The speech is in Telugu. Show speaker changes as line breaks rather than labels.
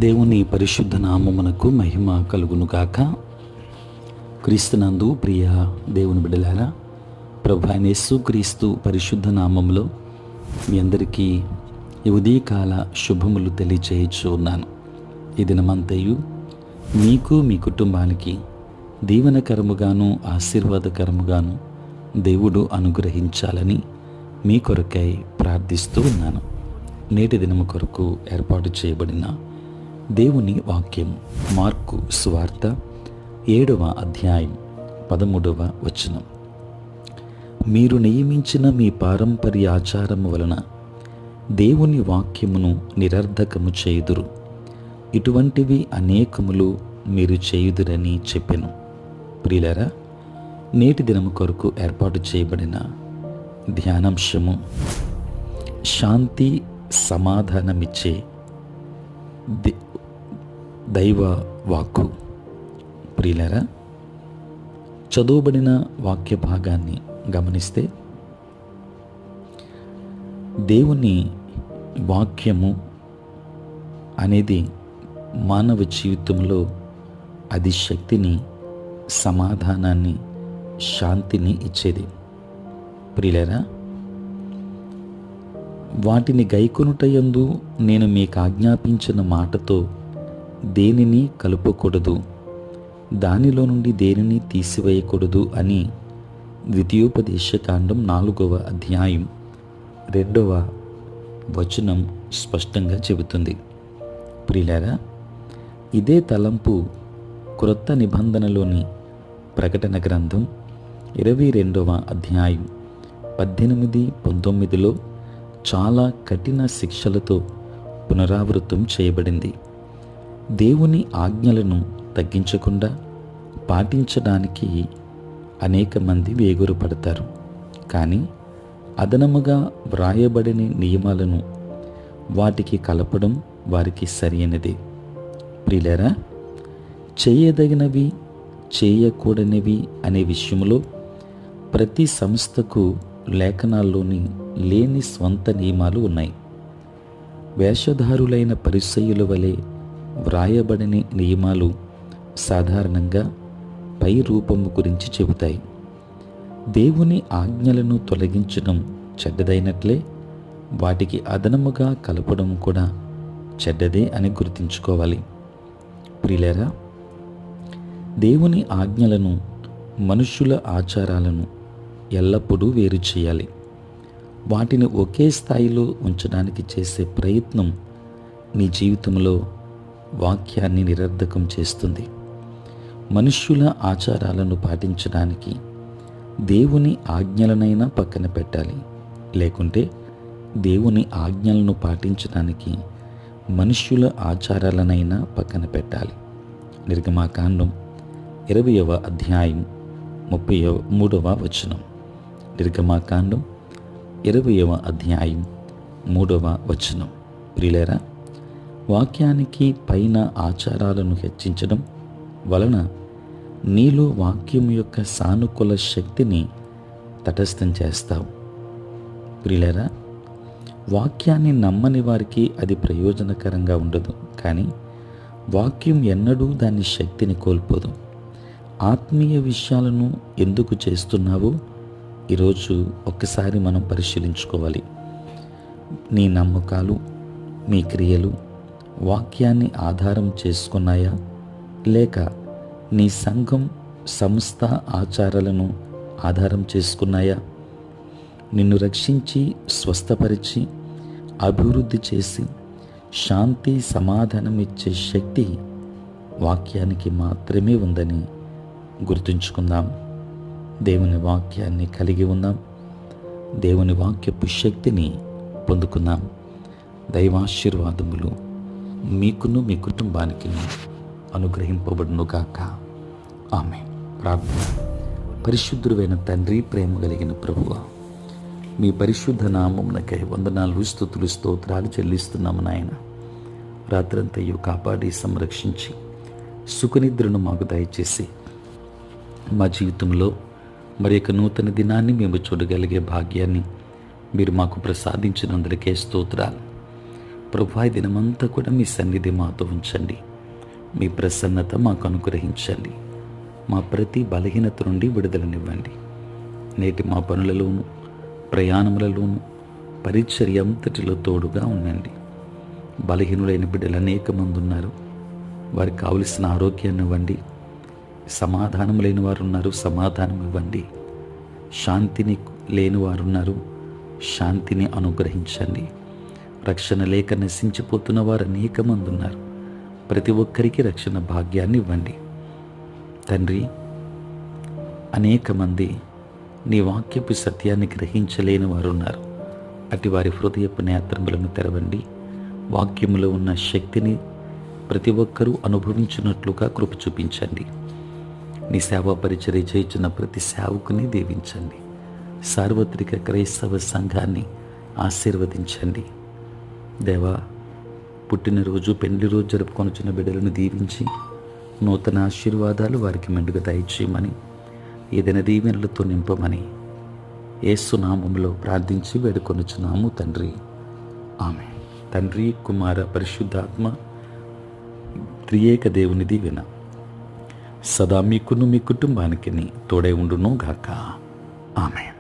దేవుని పరిశుద్ధ నామమునకు మహిమ కలుగునుగాక. క్రీస్తునందు ప్రియ దేవుని బిడ్డలారా, ప్రభు అయిన యేసు క్రీస్తు పరిశుద్ధ నామములో మీ అందరికీ ఈ ఉదయకాల శుభములు తెలియచేయచ్చు ఉన్నాను. ఈ దినమంతయు మీకు మీ కుటుంబానికి దీవెనకరముగాను ఆశీర్వాదకరముగాను దేవుడు అనుగ్రహించాలని మీ కొరకై ప్రార్థిస్తూ ఉన్నాను. నేటి దినము కొరకు ఏర్పాటు చేయబడిన దేవుని వాక్యం మార్కు సువార్త 7వ అధ్యాయం 13వ వచనం. మీరు నియమించిన మీ పారంపర్య ఆచారము వలన దేవుని వాక్యమును నిరర్ధకము చేయుదురు, ఇటువంటివి అనేకములు మీరు చేయుదురని చెప్పెను. ప్రియులారా, నేటి దినము కొరకు ఏర్పాటు చేయబడిన ధ్యానాంశము శాంతి సమాధానమిచ్చే దైవ వాక్కు. ప్రియులారా, చదువుబడిన వాక్య భాగాన్ని గమనిస్తే దేవుని వాక్యము అనేది మానవ జీవితంలో అది శక్తిని, సమాధానాన్ని, శాంతిని ఇచ్చేది. ప్రియులారా, వాటిని గైకొనుటయందు నేను మీకు ఆజ్ఞాపించిన మాటతో దేనిని కలుపకూడదు, దానిలో నుండి దేనిని తీసివేయకూడదు అని ద్వితీయోపదేశకాండం 4వ అధ్యాయం 2వ వచనం స్పష్టంగా చెబుతుంది. ప్రియులారా, ఇదే తలంపు క్రొత్త నిబంధనలోని ప్రకటన గ్రంథం 22వ అధ్యాయం 18, 19లో చాలా కఠిన శిక్షలతో పునరావృతం చేయబడింది. దేవుని ఆజ్ఞలను తగ్గించకుండా పాటించడానికి అనేక మంది వేగురపడతారు, కానీ అదనముగా వ్రాయబడిన నియమాలను వాటికి కలపడం వారికి సరైనదే. ప్రియులారా, చేయదగినవి, చేయకూడనివి అనే విషయంలో ప్రతి సంస్థకు లేఖనాల్లోని లేని స్వంత నియమాలు ఉన్నాయి. వేషధారులైన పరిసయ్యుల వలె వ్రాయబడిన నియమాలు సాధారణంగా పై రూపము గురించి చెబుతాయి. దేవుని ఆజ్ఞలను తొలగించడం చెడ్డదైనట్లే వాటికి అదనముగా కలపడం కూడా చెడ్డదే అని గుర్తుంచుకోవాలి. ప్రియులారా, దేవుని ఆజ్ఞలను, మనుష్యుల ఆచారాలను ఎల్లప్పుడూ వేరు చేయాలి. వాటిని ఒకే స్థాయిలో ఉంచడానికి చేసే ప్రయత్నం నీ జీవితంలో వాక్యాన్ని నిరర్ధకం చేస్తుంది. మనుష్యుల ఆచారాలను పాటించడానికి దేవుని ఆజ్ఞలనైనా పక్కన పెట్టాలి, లేకుంటే దేవుని ఆజ్ఞలను పాటించడానికి మనుష్యుల ఆచారాలనైనా పక్కన పెట్టాలి. నిర్గమాకాండం 20వ అధ్యాయం 33వ వచనం. నిర్గమాకాండం 20వ అధ్యాయం 3వ వచనం. ప్రియులారా, వాక్యానికి పైన ఆచారాలను హెచ్చించడం వలన నీలో వాక్యం యొక్క సానుకూల శక్తిని తటస్థం చేస్తావు. ప్రియులారా, వాక్యాన్ని నమ్మని వారికి అది ప్రయోజనకరంగా ఉండదు, కానీ వాక్యం ఎన్నడూ దాని శక్తిని కోల్పోదు. ఆత్మీయ విషయాలను ఎందుకు చేస్తున్నావో ఈరోజు ఒక్కసారి మనం పరిశీలించుకోవాలి. నీ నమ్మకాలు, మీ క్రియలు వాక్యాన్ని ఆధారం చేసుకున్నాయా, లేక నీ సంఘం, సంస్థ ఆచారాలను ఆధారం చేసుకున్నాయా? నిన్ను రక్షించి, స్వస్థపరిచి, అభివృద్ధి చేసి శాంతి, సమాధానం ఇచ్చే శక్తి వాక్యానికి మాత్రమే ఉందని గుర్తుంచుకుందాం. దేవుని వాక్యాన్ని కలిగి ఉందాం. దేవుని వాక్యపు శక్తిని పొందుకుందాం. దైవాశీర్వాదములు మీకును మీ కుటుంబానికి అనుగ్రహింపబడునుగాక. ఆమేన్. ప్రార్థన. పరిశుద్ధుడైన తండ్రి, ప్రేమ కలిగిన ప్రభువా, మీ పరిశుద్ధ నామమునకై వందనాలు, స్తుతులు, స్తోత్రాలు చెల్లిస్తున్నాము నాయన. రాత్రంతయు కాపాడి సంరక్షించి సుఖనిద్రను మాకు దయచేసి మా జీవితంలో మరి యొక్క నూతన దినాన్ని మేము చూడగలిగే భాగ్యాన్ని మీరు మాకు ప్రసాదించినందుకే స్తోత్రాలు. ప్రభువా, ఈ దినమంతా కూడా మీ సన్నిధి మాతో ఉంచండి. మీ ప్రసన్నత మాకు అనుగ్రహించండి. మా ప్రతి బలహీనత నుండి విడుదలనివ్వండి. నేటి మా పనులలోనూ ప్రయాణములలోనూ పరిచర్య అంతటిలో తోడుగా ఉండండి. బలహీనులైన బిడ్డలు అనేక మంది ఉన్నారు. వారికి కావలసిన ఆరోగ్యాన్ని ఇవ్వండి. సమాధానం లేని వారు ఉన్నారు, సమాధానం ఇవ్వండి. శాంతిని లేని వారు ఉన్నారు, శాంతిని అనుగ్రహించండి. రక్షణ లేక నశించిపోతున్న వారు అనేక మంది ఉన్నారు. ప్రతి ఒక్కరికి రక్షణ భాగ్యాన్ని ఇవ్వండి. తండ్రి, అనేక మంది నీ వాక్యపు సత్యాన్ని గ్రహించలేని వారు ఉన్నారు. అటు వారి హృదయపు నేత్రములను తెరవండి. వాక్యములో ఉన్న శక్తిని ప్రతి ఒక్కరూ అనుభవించినట్లుగా కృప చూపించండి. నీ సేవా పరిచర్య చేయించిన ప్రతి సేవకుని దీవించండి. సార్వత్రిక క్రైస్తవ సంఘాన్ని ఆశీర్వదించండి. దేవా, పుట్టినరోజు పెళ్లి రోజు జరుపుకొనుచున్న బిడ్డలను దీవించి నూతన ఆశీర్వాదాలు వారికి మెండుగా దయచేయమని, ఏదైనా దీవెనలతో నింపమని యేసు నామములో ప్రార్థించి వేడుకొనుచున్నాము తండ్రి. ఆమె. తండ్రి, కుమార, పరిశుద్ధాత్మ త్రియేక దేవుని దీవెన సదా మీకును మీ కుటుంబానికి తోడై ఉండును గాక. ఆమె.